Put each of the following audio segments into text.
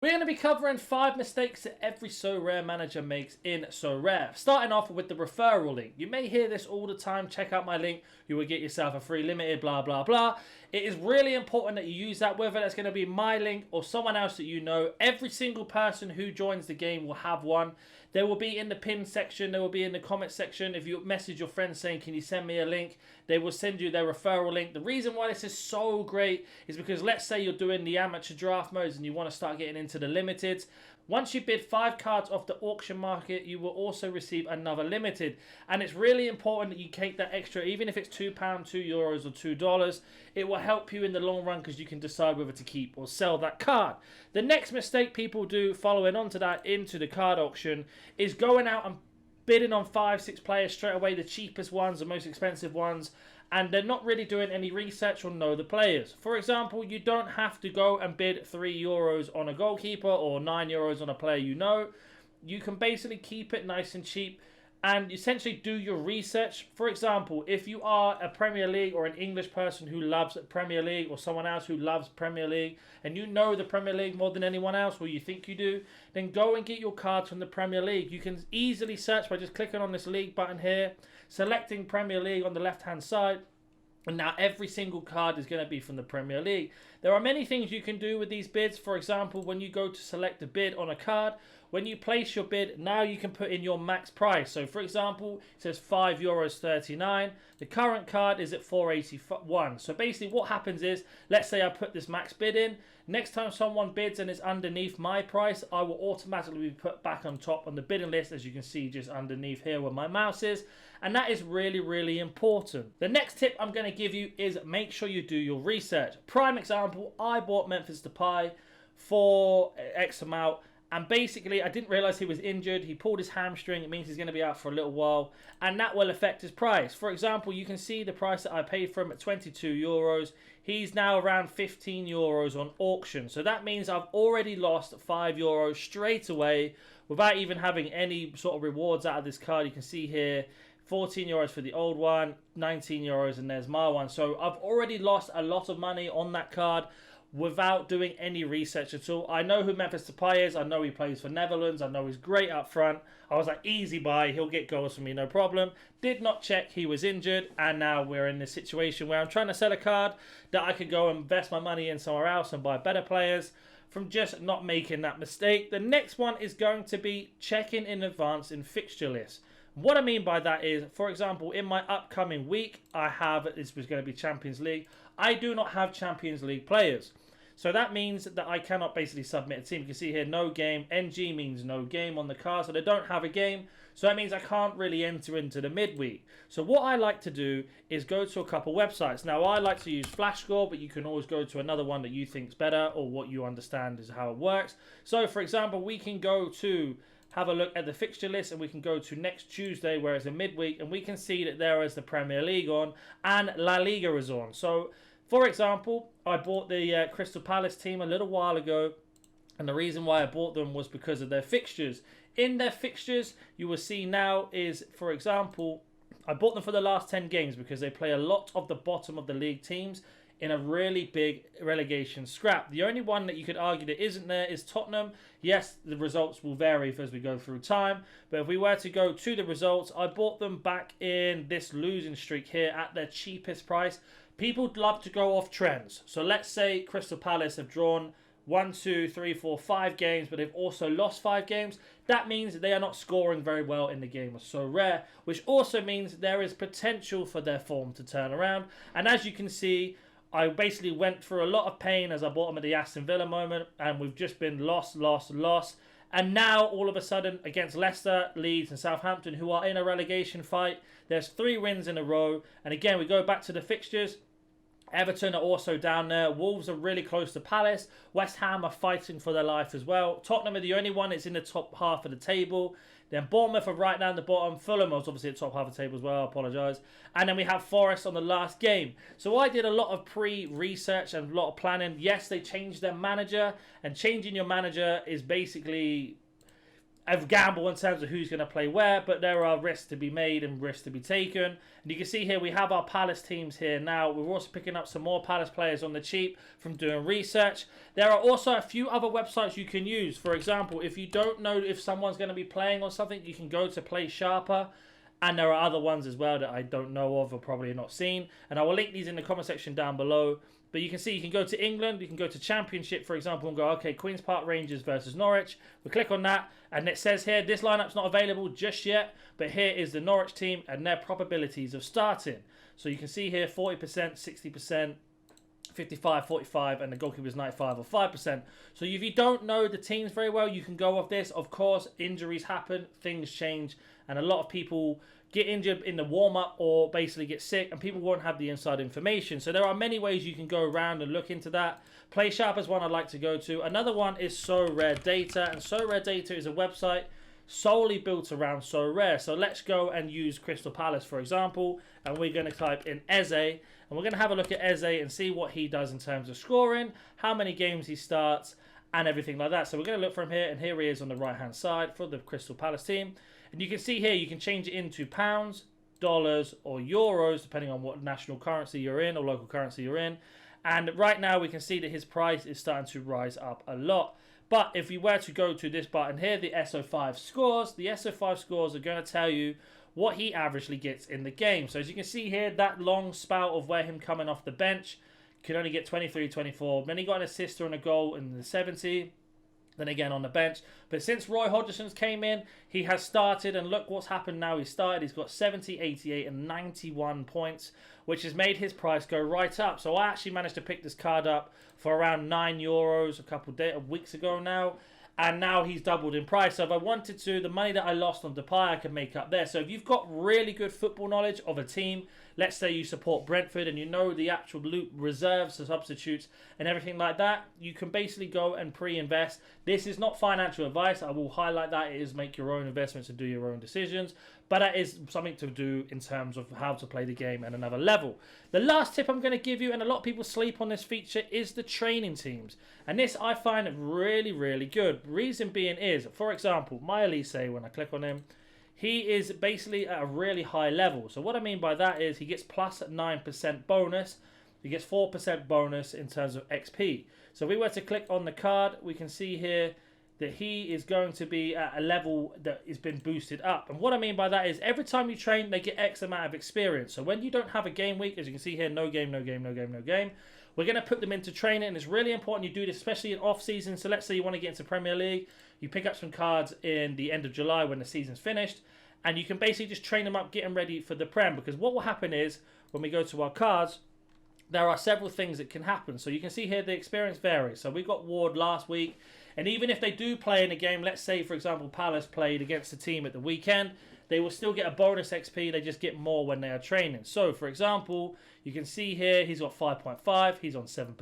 We're going to be covering 5 mistakes that every SORARE manager makes in SORARE. Starting off with the referral link. You may hear this all the time. Check out my link. You will get yourself a free limited, blah, blah, blah. It is really important that you use that, whether that's going to be my link or someone else that you know. Every single person who joins the game will have one. They will be in the pin section. They will be in the comment section. If you message your friends saying, can you send me a link? They will send you their referral link. The reason why this is so great is because let's say you're doing the amateur draft modes and you want to start getting into the limiteds. Once you bid 5 cards off the auction market, you will also receive another limited. And it's really important that you take that extra, even if it's £2, €2 or $2. It will help you in the long run because you can decide whether to keep or sell that card. The next mistake people do following on to that into the card auction is going out and bidding on 5, 6 players straight away, the cheapest ones, the most expensive ones, and they're not really doing any research or know the players. For example, you don't have to go and bid €3 on a goalkeeper or €9 on a player you know. You can basically keep it nice and cheap and essentially do your research. For example, if you are a Premier League or an English person who loves Premier League or someone else who loves Premier League and you know the Premier League more than anyone else, or you think you do, then go and get your cards from the Premier League. You can easily search by just clicking on this league button here, selecting Premier League on the left hand side, and now every single card is going to be from the Premier League. There are many things you can do with these bids. For example, when you go to select a bid on a card, when you place your bid, now you can put in your max price. So for example, it says €5.39. The current card is at €4.81. So basically what happens is, let's say I put this max bid in. Next time someone bids and it's underneath my price, I will automatically be put back on top on the bidding list, as you can see just underneath here where my mouse is. And that is really, really important. The next tip I'm going to give you is make sure you do your research. Prime example, I bought Memphis Depay for X amount. And basically, I didn't realize he was injured. He pulled his hamstring. It means he's going to be out for a little while. And that will affect his price. For example, you can see the price that I paid for him at €22. He's now around €15 on auction. So that means I've already lost €5 straight away without even having any sort of rewards out of this card. You can see here, €14 for the old one, €19, and there's my one. So I've already lost a lot of money on that card without doing any research at all. I know who Memphis Depay is. I know he plays for Netherlands. I know he's great up front. I was like, easy buy. He'll get goals for me, no problem. Did not check he was injured. And now we're in this situation where I'm trying to sell a card that I could go and invest my money in somewhere else and buy better players from just not making that mistake. The next one is going to be checking in advance in fixture lists. What I mean by that is, for example, in my upcoming week, this was going to be Champions League. I do not have Champions League players. So that means that I cannot basically submit a team. You can see here, no game. NG means no game on the card, so they don't have a game. So that means I can't really enter into the midweek. So what I like to do is go to a couple websites. Now, I like to use FlashScore, but you can always go to another one that you think is better or what you understand is how it works. So, for example, we can go to have a look at the fixture list and we can go to next Tuesday where it's a midweek and we can see that there is the Premier League on and La Liga is on. So, for example, I bought the Crystal Palace team a little while ago, and the reason why I bought them was because of their fixtures. In their fixtures, you will see now is, for example, I bought them for the last 10 games because they play a lot of the bottom of the league teams in a really big relegation scrap. The only one that you could argue that isn't there is Tottenham. Yes, the results will vary as we go through time, but if we were to go to the results, I bought them back in this losing streak here at their cheapest price. People love to go off trends. So let's say Crystal Palace have drawn 1, 2, 3, 4, 5 games, but they've also lost 5 games. That means they are not scoring very well in the game of SORARE, which also means there is potential for their form to turn around. And as you can see, I basically went through a lot of pain as I bought them at the Aston Villa moment, and we've just been lost. And now, all of a sudden, against Leicester, Leeds and Southampton, who are in a relegation fight, there's 3 wins in a row. And again, we go back to the fixtures. Everton are also down there. Wolves are really close to Palace. West Ham are fighting for their life as well. Tottenham are the only one that's in the top half of the table. Then Bournemouth are right down the bottom. Fulham was obviously at the top half of the table as well. I apologise. And then we have Forest on the last game. So I did a lot of pre-research and a lot of planning. Yes, they changed their manager. And changing your manager is basically a gamble in terms of who's going to play where, but there are risks to be made and risks to be taken. And you can see here we have our Palace teams here now. We're also picking up some more Palace players on the cheap from doing research. There are also a few other websites you can use. For example, if you don't know if someone's going to be playing on something, you can go to Play Sharper. And there are other ones as well that I don't know of or probably not seen. And I will link these in the comment section down below. But you can see you can go to England, you can go to Championship, for example, and go, okay, Queen's Park Rangers versus Norwich. We click on that, and it says here, this lineup's not available just yet, but here is the Norwich team and their probabilities of starting. So you can see here 40%, 60%, 55, 45, and the goalkeeper's 95 or 5%. So if you don't know the teams very well, you can go off this. Of course, injuries happen, things change, and a lot of people get injured in the warm-up or basically get sick, and people won't have the inside information. So there are many ways you can go around and look into that. Play Sharp is one I'd like to go to. Another one is SORARE Data, and SORARE Data is a website solely built around SORARE. So let's go and use Crystal Palace, for example, and we're going to type in Eze, and we're going to have a look at Eze and see what he does in terms of scoring, how many games he starts, and everything like that. So we're going to look from here, and here he is on the right-hand side for the Crystal Palace team. And you can see here, you can change it into pounds, dollars, or euros, depending on what national currency you're in or local currency you're in. And right now, we can see that his price is starting to rise up a lot. But if you were to go to this button here, the SO5 scores, the SO5 scores are going to tell you what he averagely gets in the game. So as you can see here, that long spout of where him coming off the bench could only get 23, 24. Then he got an assist and a goal in the 70. Then again on the bench. But since Roy Hodgson's came in, he has started, and look what's happened now. He started, he's got 70, 88, and 91 points, which has made his price go right up. So I actually managed to pick this card up for around €9 a couple of weeks ago now. And now he's doubled in price. So if I wanted to, the money that I lost on Depay, I can make up there. So if you've got really good football knowledge of a team, let's say you support Brentford and you know the actual reserves, the substitutes, and everything like that, you can basically go and pre-invest. This is not financial advice. I will highlight that. It is make your own investments and do your own decisions. But that is something to do in terms of how to play the game at another level. The last tip I'm going to give you, and a lot of people sleep on this feature, is the training teams. And this I find really, really good. Reason being is, for example, my Elise, when I click on him, he is basically at a really high level. So what I mean by that is he gets plus 9% bonus. He gets 4% bonus in terms of XP. So if we were to click on the card, we can see here that he is going to be at a level that has been boosted up. And what I mean by that is every time you train, they get X amount of experience. So when you don't have a game week, as you can see here, no game, no game, no game, no game, we're going to put them into training, and it's really important you do this, especially in off-season. So let's say you want to get into Premier League, you pick up some cards in the end of July when the season's finished, and you can basically just train them up, get them ready for the Prem. Because what will happen is, when we go to our cards, there are several things that can happen. So you can see here the experience varies. So we got Ward last week, and even if they do play in a game, let's say, for example, Palace played against a team at the weekend, they will still get a bonus XP. They just get more when they are training. So, for example, you can see here he's got 5.5. He's on 7%,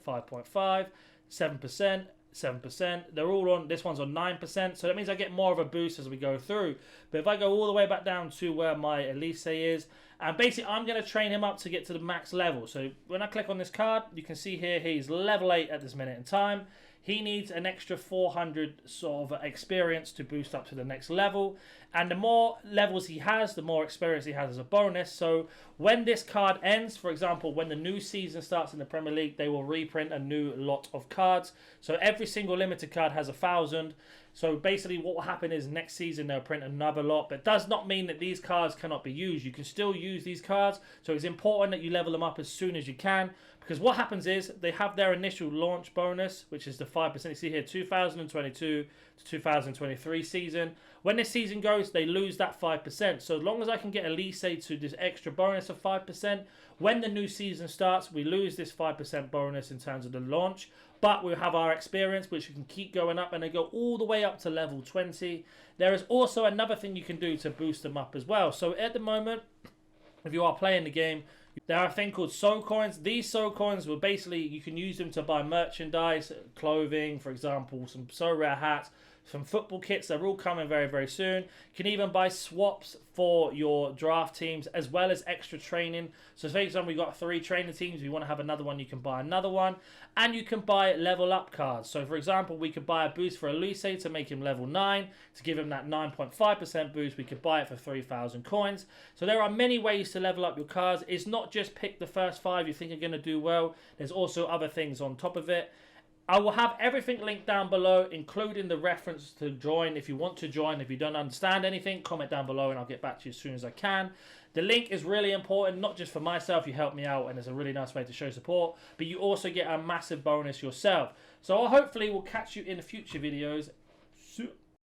5.5, 7%, 7%. They're all on, this one's on 9%. So that means I get more of a boost as we go through. But if I go all the way back down to where my Elise is, and basically I'm going to train him up to get to the max level. So when I click on this card, you can see here he's level 8 at this minute in time. He needs an extra 400 sort of experience to boost up to the next level. And the more levels he has, the more experience he has as a bonus. So when this card ends, for example, when the new season starts in the Premier League, they will reprint a new lot of cards. So every single limited card has 1,000. So basically what will happen is next season they'll print another lot. But it does not mean that these cards cannot be used. You can still use these cards. So it's important that you level them up as soon as you can. Because what happens is they have their initial launch bonus, which is the 5%. You see here, 2022 to 2023 season. When this season goes, they lose that 5%. So as long as I can get Elise to this extra bonus of 5%, when the new season starts, we lose this 5% bonus in terms of the launch. But we'll have our experience, which we can keep going up, and they go all the way up to level 20. There is also another thing you can do to boost them up as well. So at the moment, if you are playing the game, There are a thing called SO coins. These SO coins will basically, you can use them to buy merchandise, clothing, for example, some SORARE hats, some football kits. They're all coming very, very soon. You can even buy swaps for your draft teams as well as extra training. So for example, we've got 3 training teams. If you want to have another one, you can buy another one. And you can buy level up cards. So for example, we could buy a boost for Elise to make him level 9. To give him that 9.5% boost, we could buy it for 3,000 coins. So there are many ways to level up your cards. It's not just pick the first 5 you think are going to do well. There's also other things on top of it. I will have everything linked down below, including the reference to join. If you want to join, if you don't understand anything, comment down below and I'll get back to you as soon as I can. The link is really important, not just for myself, you help me out and it's a really nice way to show support, but you also get a massive bonus yourself. So hopefully we'll catch you in future videos.